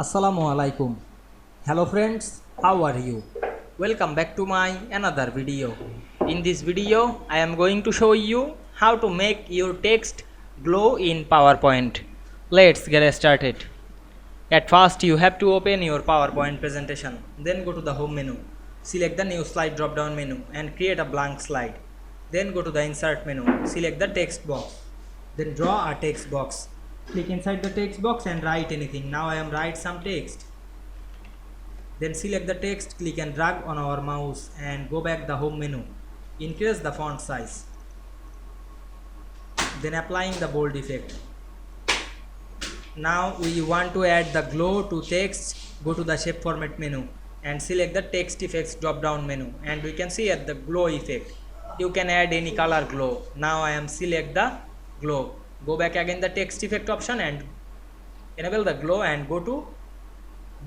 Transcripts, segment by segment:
Assalamu Walaikum. Hello friends, how are you? Welcome back to my another video. In this video, I am going to show you how to make your text glow in PowerPoint. Let's get started. At first, you have to open your PowerPoint presentation. Then go to the home menu. Select the new slide drop down menu and create a blank slide. Then go to the insert menu. Select the text box. Then draw a text box. Click inside the text box and write anything. Now I am write some text. Then select the text, click and drag on our mouse and go back the home menu. Increase the font size. Then applying the bold effect. Now we want to add the glow to text. Go to the shape format menu and select the text effects drop down menu, and we can see at the glow effect. You can add any color glow. Now I am select the glow. Go back again the text effect option and enable the glow and go to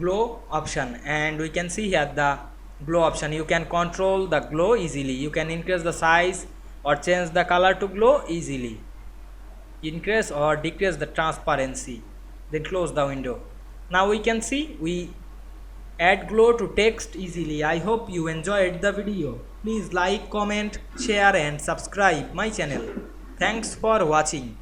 glow option, and we can see here the glow option. You can control the glow easily. You can increase the size or change the color to glow easily. Increase or decrease the transparency. Then close the window. Now we can see we add glow to text easily. I hope you enjoyed the video. Please like, comment, share and subscribe my channel. Thanks for watching.